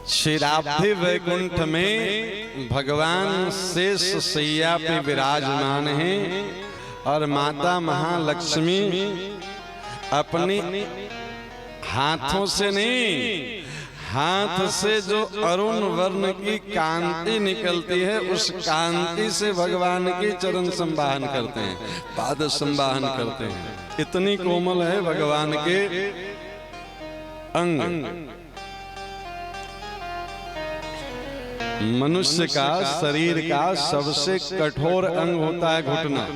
क्षीराब्धि वैकुंठ में भगवान शेष सैया पे विराजमान हैं और माता महालक्ष्मी अपनी हाथों से नहीं, हाथ से जो अरुण वर्ण की कांति निकलती है उस कांति से भगवान के चरण संवाहन करते हैं, पाद संवाहन करते हैं। इतनी कोमल है भगवान के अंग। मनुष्य का शरीर का सबसे कठोर अंग होता है घुटना,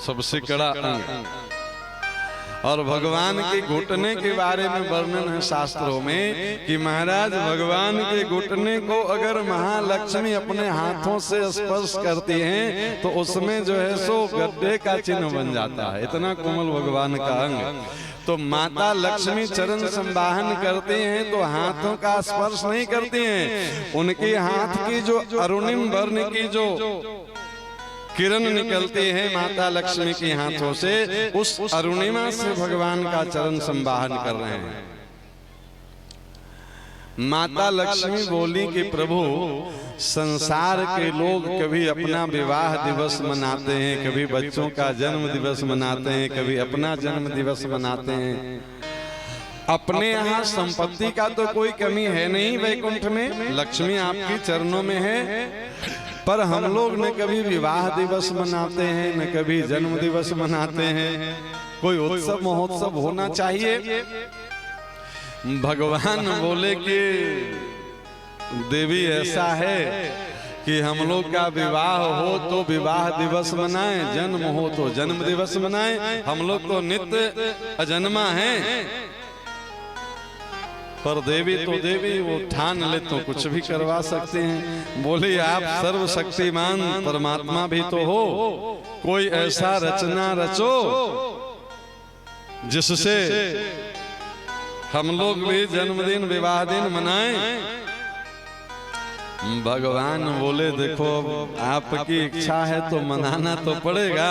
सबसे कड़ा अंग। और भगवान के घुटने के बारे में वर्णन है शास्त्रों में कि महाराज भगवान के घुटने को अगर महालक्ष्मी अपने हाथों से स्पर्श करती हैं तो उसमें जो है सो गड्ढे का चिन्ह बन जाता है। इतना कोमल भगवान का अंग। तो माता लक्ष्मी चरण संवाहन करते हैं तो हाथों का स्पर्श नहीं करती हैं, उनके हाथ की जो अरुणिम वर्ण की जो किरण निकलती है माता लक्ष्मी के हाथों से, उस अरुणिमा से भगवान का चरण संवाहन कर रहे हैं। माता लक्ष्मी बोली कि प्रभु संसार के लोग कभी अपना विवाह दिवस मनाते हैं, कभी बच्चों का जन्म दिवस मनाते हैं, कभी अपना जन्म दिवस मनाते हैं। अपने यहाँ संपत्ति का तो कोई कमी है नहीं वैकुंठ में, लक्ष्मी आपकी चरणों में है। पर हम लोग न कभी विवाह दिवस मनाते हैं, न कभी जन्म दिवस मनाते हैं। कोई उत्सव महोत्सव होना चाहिए। भगवान बोले कि देवी ऐसा है कि हम लोग का विवाह हो तो विवाह दिवस मनाएं, जन्म हो तो जन्म दिवस मनाएं। हम लोग तो नित्य अजन्मा हैं। पर देवी तो देवी, वो ठान ले तो कुछ भी करवा सकते हैं। बोले आप सर्वशक्तिमान परमात्मा भी तो हो, कोई ऐसा रचना रचो जिससे हम लोग भी जन्मदिन विवाह दिन मनाएं। भगवान बोले देखो आपकी इच्छा है तो मनाना तो पड़ेगा,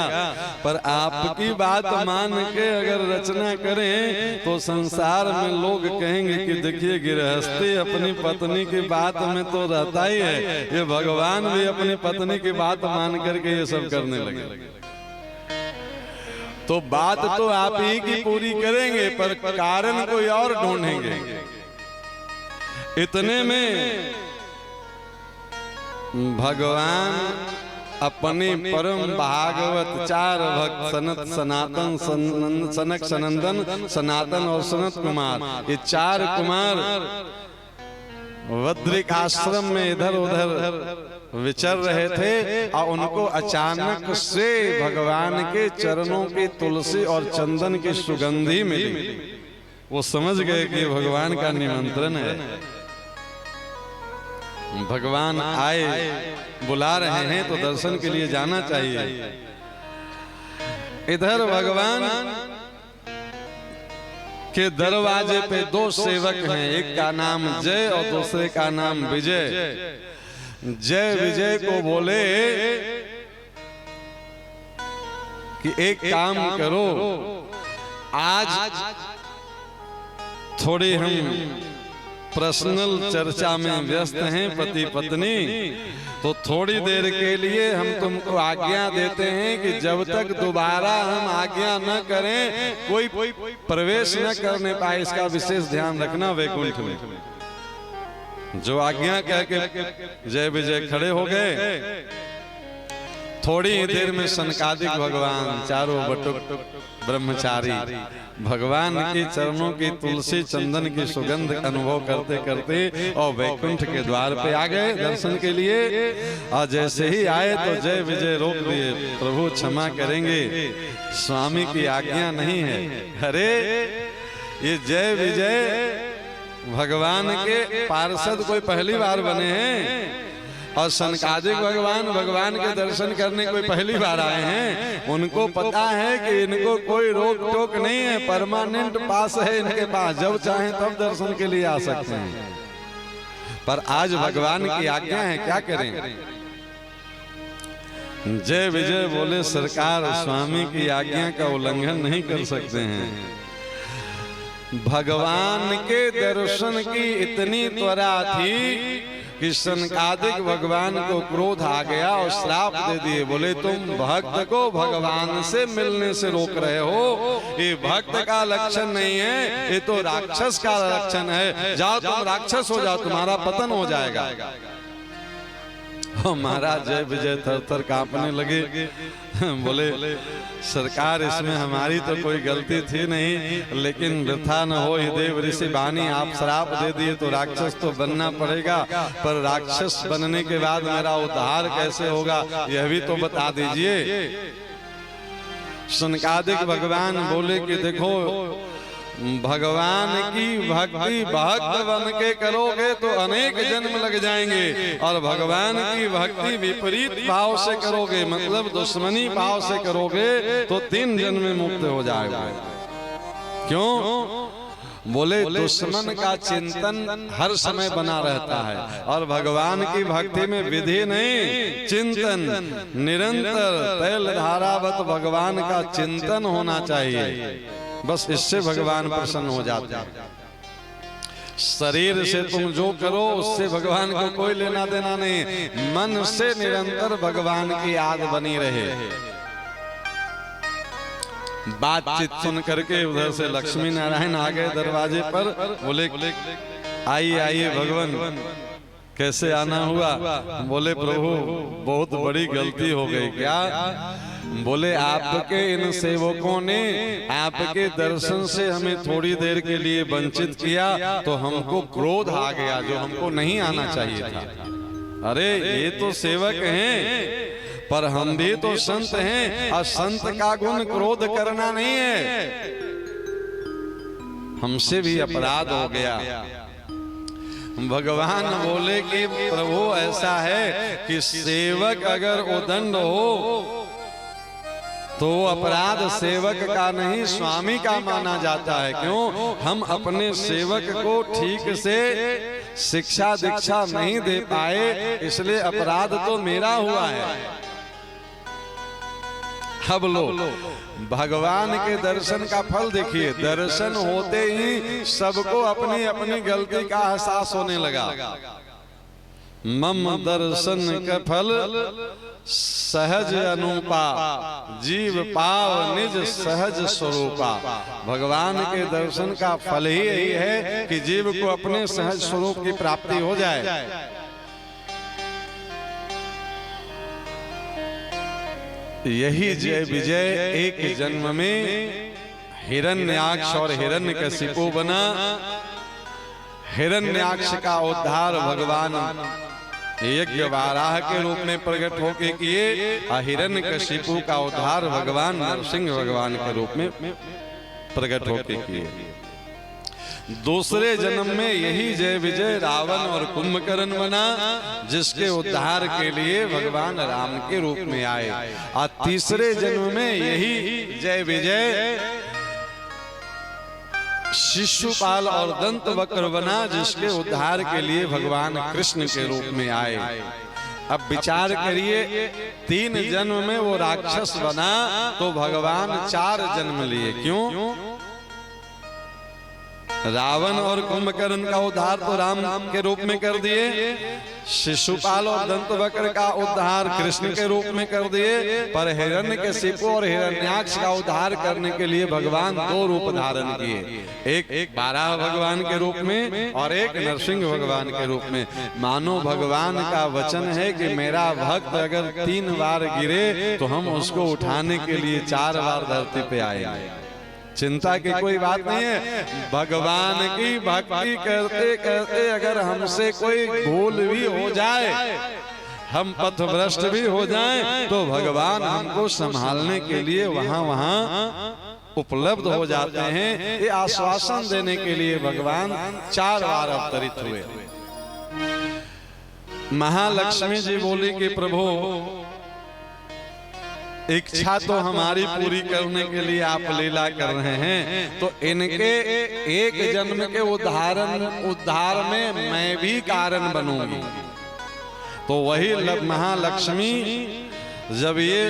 पर आपकी बात मान के अगर रचना करें तो संसार में लोग कहेंगे कि देखिए गृहस्थी अपनी पत्नी की बात में तो रहता ही है, ये भगवान भी अपनी पत्नी की बात मान करके ये सब करने लगे। तो बात तो आप ही की पूरी करेंगे पर कारण कोई और ढूंढेंगे। इतने में भगवान अपने परम भागवत चार भक्त सनत सनातन सनक सनंदन सनातन और सनत कुमार, ये चार कुमार वद्रिक आश्रम में इधर उधर विचर रहे थे और उनको अचानक से भगवान के चरणों की तुलसी और चंदन की सुगंधी मिली। वो समझ गए कि भगवान का निमंत्रण है, भगवान आए बुला रहे हैं तो दर्शन के लिए जाना चाहिए। इधर भगवान के दरवाजे पे दो सेवक हैं, एक का नाम जय और दूसरे का नाम विजय। जय विजय को बोले कि एक काम करो, आज थोड़ी हम पर्सनल चर्चा में व्यस्त हैं पति पत्नी, तो थोड़ी देर के लिए हम तुमको आज्ञा देते हैं कि जब तक दोबारा हम आज्ञा न करें कोई प्रवेश न करने पाए, इसका विशेष ध्यान रखना वैकुंठ में। जो आज्ञा कह के जय विजय खड़े हो गए। थोड़ी ही देर में सनकादिक भगवान चारों बटुक ब्रह्मचारी भगवान के चरणों की तुलसी चंदन की सुगंध अनुभव करते करते और वैकुंठ के द्वार पे आ गए दर्शन के लिए। और जैसे ही आए तो जय विजय रोक दिए, प्रभु क्षमा करेंगे, स्वामी की आज्ञा नहीं है। अरे ये जय विजय भगवान के पार्षद कोई पहली बार बने हैं और सनकादिक भगवान के दर्शन करने कोई पहली बार आए हैं। उनको पता है कि इनको कोई रोक टोक नहीं है, परमानेंट पास है इनके पास, जब चाहें तब दर्शन के लिए आ सकते हैं। पर आज भगवान की आज्ञा है, क्या करें। जय विजय बोले सरकार स्वामी की आज्ञा का उल्लंघन नहीं कर सकते हैं। भगवान के दर्शन की इतनी त्वरा थी कि सनकादिक भगवान को क्रोध आ गया और श्राप दे दिए। बोले तुम भक्त को भगवान से मिलने से रोक रहे हो, ये भक्त का लक्षण नहीं है, ये तो राक्षस का लक्षण है। जाओ तुम राक्षस हो जाओ, तुम्हारा पतन हो जाएगा। महाराज जय विजय थर थर कांपने लगे। बोले सरकार इसमें हमारी तो कोई गलती थी नहीं, लेकिन वृथा न हो देव ऋषि वाणी, आप श्राप दे दिए तो राक्षस तो बनना पड़ेगा, पर राक्षस बनने के बाद मेरा उद्धार कैसे होगा यह भी तो बता दीजिए। सनकादिक भगवान बोले कि देखो भगवान की भक्ति भक्त बन के करोगे तो अनेक जन्म लग जाएंगे, और भगवान की भक्ति विपरीत भाव से करोगे, मतलब दुश्मनी भाव से करोगे तो 3 जन्म में मुक्त हो जाएगा। क्यों? बोले दुश्मन का चिंतन हर समय बना रहता है, और भगवान की भक्ति में विधि नहीं चिंतन, निरंतर तैल धारावत भगवान का चिंतन होना चाहिए। बस इससे भगवान प्रसन्न हो जाते हैं। शरीर से तुम जो करो उससे भगवान को कोई लेना देना नहीं, मन से निरंतर भगवान की याद बनी रहे। बातचीत सुन करके उधर से लक्ष्मी नारायण आ गए दरवाजे पर। बोले आइए आइए भगवान, कैसे आना हुआ? बोले प्रभु बहुत बड़ी गलती हो गई। क्या? बोले आपके इन सेवकों ने आपके दर्शन से हमें थोड़ी देर के लिए वंचित किया तो हमको क्रोध आ गया, जो हमको नहीं आना चाहिए था। अरे ये तो सेवक हैं, पर हम भी तो संत हैं, और संत का गुण क्रोध करना नहीं है। हमसे भी अपराध हो गया। भगवान बोले कि प्रभु ऐसा है कि सेवक अगर उदंड हो तो अपराध सेवक का नहीं स्वामी का माना जाता है। क्यों? हम अपने सेवक को ठीक से शिक्षा दीक्षा नहीं दे पाए, इसलिए अपराध तो मेरा हुआ है। अब लो भगवान के दर्शन का फल देखिए। दर्शन होते ही सबको अपनी अपनी गलती का एहसास होने लगा। मम दर्शन का फल सहज अनुपा, जीव पाव निज सहज स्वरूपा। भगवान के दर्शन का फल ही यही है कि जीव को अपने सहज स्वरूप की प्राप्ति हो जाए। यही जय विजय एक जन्म में हिरण्याक्ष और हिरण्यकशिपु बना। हिरण्याक्ष का उद्धार भगवान यज्ञ वाराह के रूप में प्रकट होके किए, और हिरण्यकशिपु का उद्धार भगवान नरसिंह भगवान के रूप में प्रकट होके किए। दूसरे जन्म में यही जय विजय रावण और कुंभकर्ण बना, जिसके उद्धार के लिए भगवान राम के रूप में आए। और तीसरे जन्म में यही जय विजय शिशुपाल और दंत वक्र बना, जिसके उद्धार के लिए भगवान कृष्ण के रूप में आए। अब विचार करिए, 3 जन्म में वो राक्षस बना तो भगवान 4 जन्म लिए। क्यों? रावण और कुंभकर्ण का उद्धार तो राम के रूप में कर दिए, शिशुपाल और दंतवक्र का उद्धार कृष्ण के रूप में कर दिए, पर हिरण्यकशिपु और हिरण्याक्ष का उद्धार करने के लिए भगवान 2 रूप धारण किए। एक बारह भगवान के रूप में और एक नरसिंह भगवान के रूप में। मानो भगवान का वचन है कि मेरा भक्त अगर 3 बार गिरे तो हम उसको उठाने के लिए 4 बार धरती पे आएंगे। चिंता की कोई बात नहीं है। भगवान की भक्ति करते करते अगर हमसे कोई भूल भी हो जाए, हम पथभ्रष्ट भी हो जाएं, तो भगवान हमको संभालने के लिए वहां उपलब्ध हो जाते हैं। ये आश्वासन देने के लिए भगवान 4 बार अवतरित हुए। महालक्ष्मी जी बोली कि प्रभु इच्छा तो हमारी पूरी करने के लिए आप लीला कर रहे हैं, तो इनके एक जन्म के उद्धार में मैं भी कारण बनूंगी। तो वही महालक्ष्मी जब ये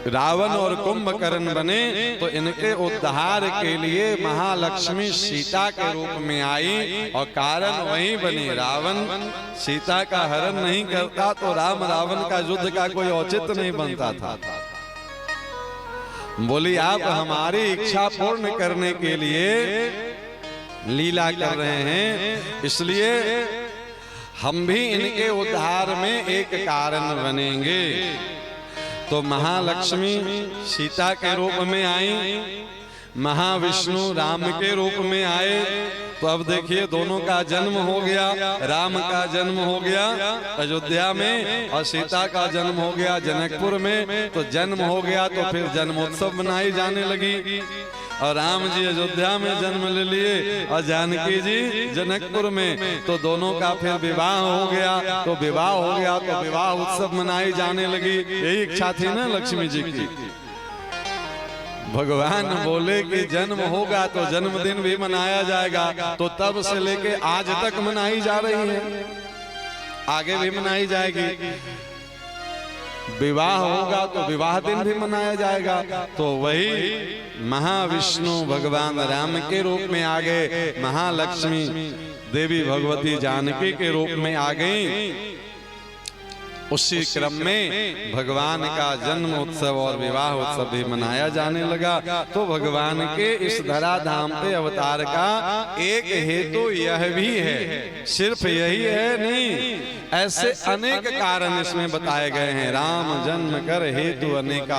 रावण और कुंभकर्ण बने तो इनके उद्धार के लिए महालक्ष्मी सीता के रूप में आई और कारण वही बनी। रावण सीता का हरण नहीं करता तो राम रावण का युद्ध का कोई औचित्य नहीं बनता था। बोली आप हमारी इच्छा पूर्ण करने के लिए लीला कर रहे हैं, इसलिए हम भी इनके उद्धार में एक कारण बनेंगे। तो महालक्ष्मी सीता के रूप में आई, महाविष्णु राम के रूप में आए। तो अब देखिए दोनों का जन्म हो गया, राम का जन्म हो गया अयोध्या में और सीता का जन्म हो गया जनकपुर में। तो जन्म हो गया तो फिर जन्मोत्सव मनाई जाने लगी और राम जी अयोध्या में जन्म ले लिए और जानकी जी जनकपुर में। तो दोनों का फिर विवाह हो गया, तो विवाह हो गया तो विवाह उत्सव मनाई जाने लगी। यही इच्छा थी ना लक्ष्मी जी की। भगवान बोले कि जन्म होगा तो जन्मदिन भी मनाया जाएगा, तो तब से लेके आज तक मनाई जा रही है, आगे भी मनाई जाएगी। विवाह होगा तो विवाह दिन भी मनाया जाएगा। तो वही महाविष्णु भगवान राम के रूप में आ गए, महालक्ष्मी देवी भगवती जानकी के रूप में आ गई। उसी क्रम में भगवान का जन्म उत्सव और विवाह उत्सव भी मनाया जाने लगा। तो भगवान के इस धराधाम पे अवतार का एक हेतु यह भी है, सिर्फ यही है नहीं, ऐसे अनेक कारण इसमें बताए गए हैं। राम जन्म कर हेतु अनेका।